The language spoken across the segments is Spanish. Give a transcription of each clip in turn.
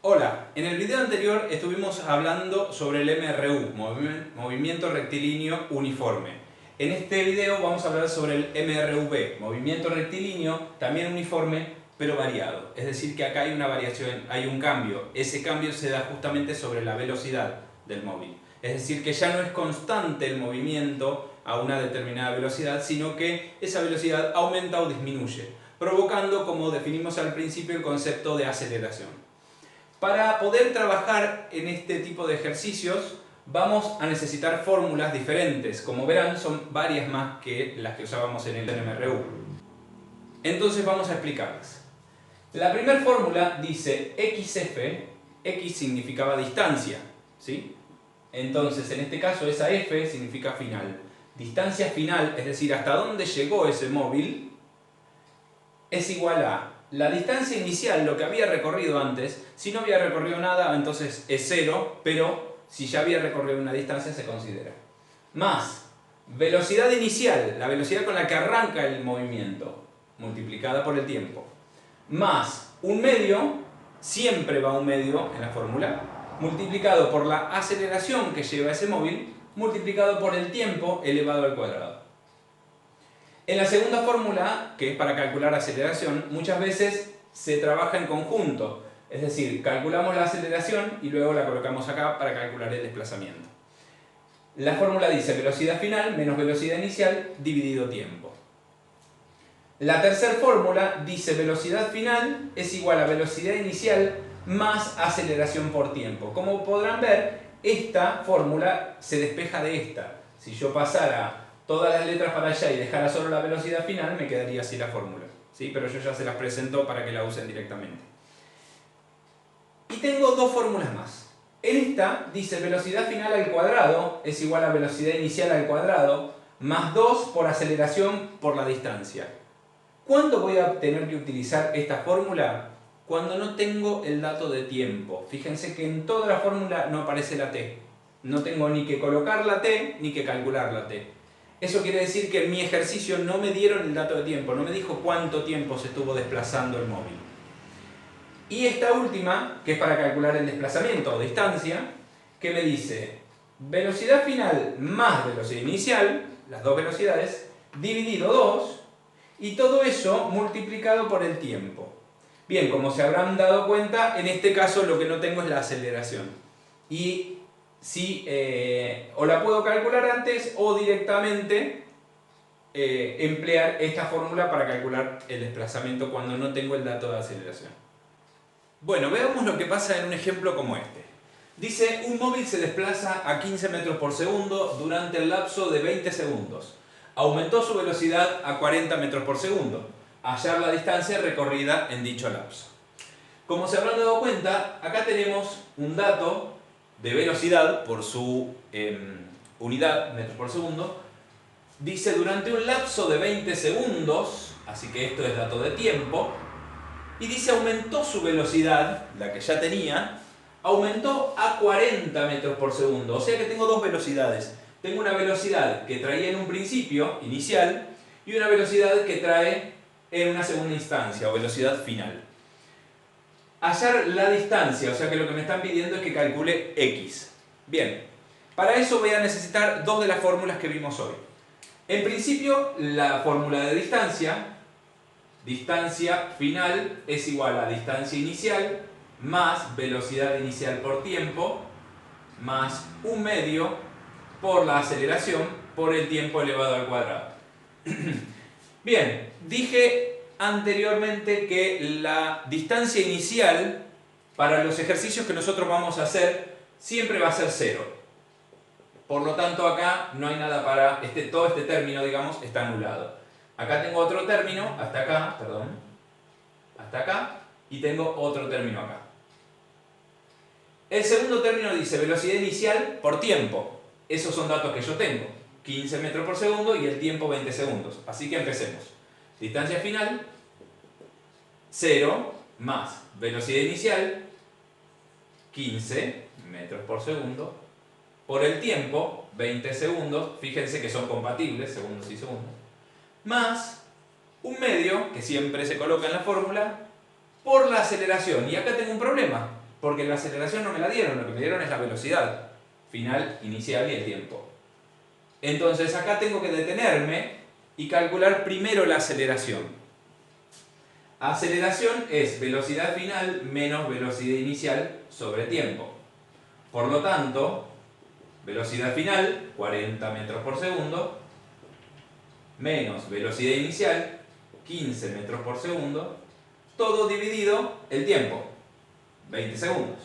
Hola, en el video anterior estuvimos hablando sobre el MRU, Movimiento Rectilíneo Uniforme. En este video vamos a hablar sobre el MRV, Movimiento Rectilíneo, también uniforme, pero variado. Es decir, que acá hay una variación, hay un cambio. Ese cambio se da justamente sobre la velocidad del móvil. Es decir, que ya no es constante el movimiento a una determinada velocidad, sino que esa velocidad aumenta o disminuye, provocando, como definimos al principio, el concepto de aceleración. Para poder trabajar en este tipo de ejercicios vamos a necesitar fórmulas diferentes. Como verán, son varias más que las que usábamos en el MRU. Entonces vamos a explicarlas. La primera fórmula dice XF, X significaba distancia, ¿sí? Entonces en este caso esa F significa final. Distancia final, es decir, hasta dónde llegó ese móvil, es igual a la distancia inicial, lo que había recorrido antes. Si no había recorrido nada, entonces es 0, pero si ya había recorrido una distancia se considera. Más velocidad inicial, la velocidad con la que arranca el movimiento, multiplicada por el tiempo. Más un medio, siempre va un medio en la fórmula, multiplicado por la aceleración que lleva ese móvil, multiplicado por el tiempo elevado al cuadrado. En la segunda fórmula, que es para calcular aceleración, muchas veces se trabaja en conjunto. Es decir, calculamos la aceleración y luego la colocamos acá para calcular el desplazamiento. La fórmula dice velocidad final menos velocidad inicial dividido tiempo. La tercera fórmula dice velocidad final es igual a velocidad inicial más aceleración por tiempo. Como podrán ver, esta fórmula se despeja de esta. Si yo pasara todas las letras para allá y dejara solo la velocidad final, me quedaría así la fórmula, ¿sí? Pero yo ya se las presento para que la usen directamente. Y tengo dos fórmulas más. En esta dice velocidad final al cuadrado es igual a velocidad inicial al cuadrado más 2 por aceleración por la distancia. ¿Cuándo voy a tener que utilizar esta fórmula? Cuando no tengo el dato de tiempo. Fíjense que en toda la fórmula no aparece la t. No tengo ni que colocar la t ni que calcular la t. Eso quiere decir que en mi ejercicio no me dieron el dato de tiempo, no me dijo cuánto tiempo se estuvo desplazando el móvil. Y esta última, que es para calcular el desplazamiento o distancia, que me dice velocidad final más velocidad inicial, las dos velocidades, dividido 2, y todo eso multiplicado por el tiempo. Bien, como se habrán dado cuenta, en este caso lo que no tengo es la aceleración. Y si o la puedo calcular antes o directamente emplear esta fórmula para calcular el desplazamiento cuando no tengo el dato de aceleración. Bueno, veamos lo que pasa en un ejemplo como este. Dice, un móvil se desplaza a 15 metros por segundo durante el lapso de 20 segundos. Aumentó su velocidad a 40 metros por segundo. Hallar la distancia recorrida en dicho lapso. Como se habrán dado cuenta, acá tenemos un dato de velocidad por su unidad, metros por segundo. Dice durante un lapso de 20 segundos, así que esto es dato de tiempo. Y dice aumentó su velocidad, la que ya tenía, aumentó a 40 metros por segundo. O sea que tengo dos velocidades. Tengo una velocidad que traía en un principio, inicial, y una velocidad que trae en una segunda instancia, o velocidad final. Hallar la distancia, o sea que lo que me están pidiendo es que calcule X. Bien, para eso voy a necesitar dos de las fórmulas que vimos hoy. En principio, la fórmula de distancia, distancia final es igual a distancia inicial más velocidad inicial por tiempo más un medio por la aceleración por el tiempo elevado al cuadrado. Bien, dije anteriormente que la distancia inicial para los ejercicios que nosotros vamos a hacer siempre va a ser 0. Por lo tanto acá no hay nada para, todo este término, digamos, está anulado. Acá tengo otro término, hasta acá, perdón, hasta acá, y tengo otro término acá. El segundo término dice velocidad inicial por tiempo. Esos son datos que yo tengo, 15 metros por segundo y el tiempo 20 segundos. Así que empecemos. Distancia final, 0 más velocidad inicial, 15 metros por segundo, por el tiempo, 20 segundos, fíjense que son compatibles, segundos y segundos, más un medio, que siempre se coloca en la fórmula, por la aceleración. Y acá tengo un problema, Porque la aceleración no me la dieron, lo que me dieron es la velocidad final, inicial y el tiempo. Entonces acá tengo que detenerme y calcular primero la aceleración. Aceleración es velocidad final menos velocidad inicial sobre tiempo. Por lo tanto, velocidad final, 40 metros por segundo, menos velocidad inicial, 15 metros por segundo, todo dividido el tiempo, 20 segundos.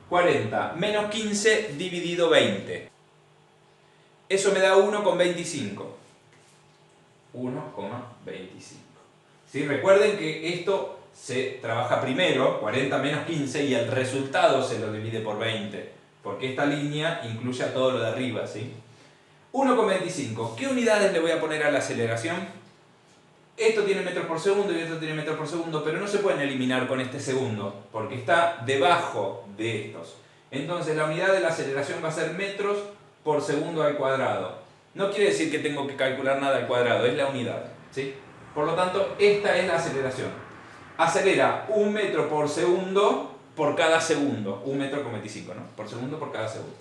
40 menos 15 dividido 20. Eso me da 1,25. 1,25. ¿Sí? Recuerden que esto se trabaja primero, 40 menos 15, y el resultado se lo divide por 20, porque esta línea incluye a todo lo de arriba, ¿sí? 1,25. ¿Qué unidades le voy a poner a la aceleración? Esto tiene metros por segundo y esto tiene metros por segundo, pero no se pueden eliminar con este segundo, porque está debajo de estos. Entonces la unidad de la aceleración va a ser metros por segundo al cuadrado. No quiere decir que tengo que calcular nada al cuadrado, es la unidad, ¿sí? Por lo tanto, esta es la aceleración. Acelera 1 metro por segundo por cada segundo. 1,25 m, ¿no? Por segundo por cada segundo.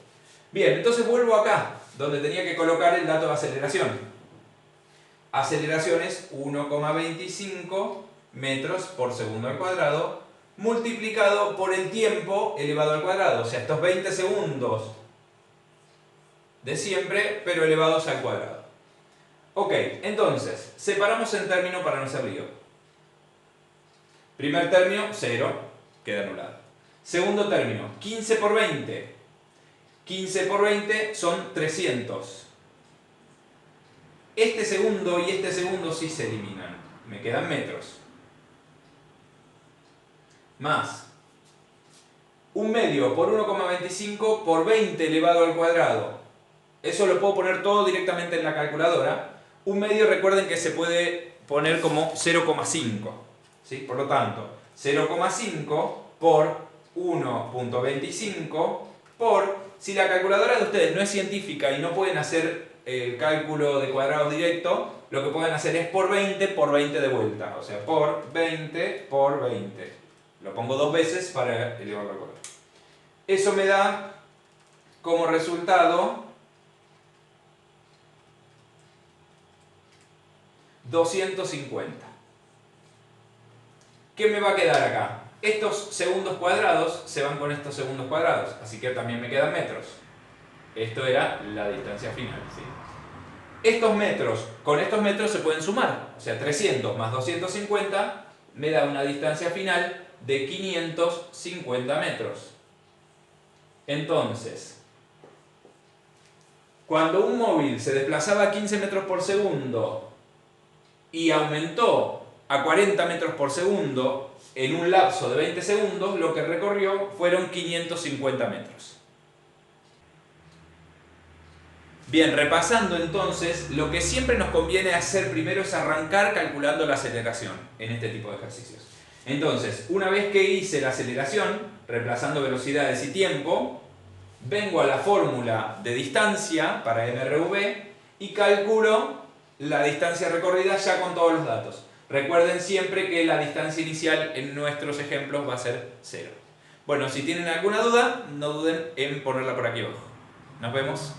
Bien, entonces vuelvo acá, donde tenía que colocar el dato de aceleración. Aceleración es 1,25 metros por segundo al cuadrado multiplicado por el tiempo elevado al cuadrado. O sea, estos 20 segundos de siempre, pero elevados al cuadrado. Ok, entonces, separamos el término para no hacer lío. Primer término, 0, queda anulado. Segundo término, 15 por 20. 15 por 20 son 300. Este segundo y este segundo sí se eliminan. Me quedan metros. Más 1/2 por 1,25 por 20 elevado al cuadrado. Eso lo puedo poner todo directamente en la calculadora. 1/2, recuerden que se puede poner como 0,5. ¿Sí? Por lo tanto, 0,5 por 1,25 por... Si la calculadora de ustedes no es científica y no pueden hacer el cálculo de cuadrados directo, lo que pueden hacer es por 20 de vuelta. O sea, por 20 por 20. Lo pongo 2 veces para elevarlo al cuadrado. Eso me da como resultado 250. ¿Qué me va a quedar acá? Estos segundos cuadrados se van con estos segundos cuadrados, así que también me quedan metros. Esto era la distancia final, ¿sí? Estos metros, con estos metros se pueden sumar. O sea, 300 más 250 me da una distancia final de 550 metros. Entonces, cuando un móvil se desplazaba a 15 metros por segundo y aumentó a 40 metros por segundo en un lapso de 20 segundos, lo que recorrió fueron 550 metros. Bien, repasando entonces, lo que siempre nos conviene hacer primero es arrancar calculando la aceleración en este tipo de ejercicios. Entonces, una vez que hice la aceleración, reemplazando velocidades y tiempo, vengo a la fórmula de distancia para MRV y calculo la distancia recorrida ya con todos los datos. Recuerden siempre que la distancia inicial en nuestros ejemplos va a ser 0. Bueno, si tienen alguna duda, no duden en ponerla por aquí abajo. Nos vemos.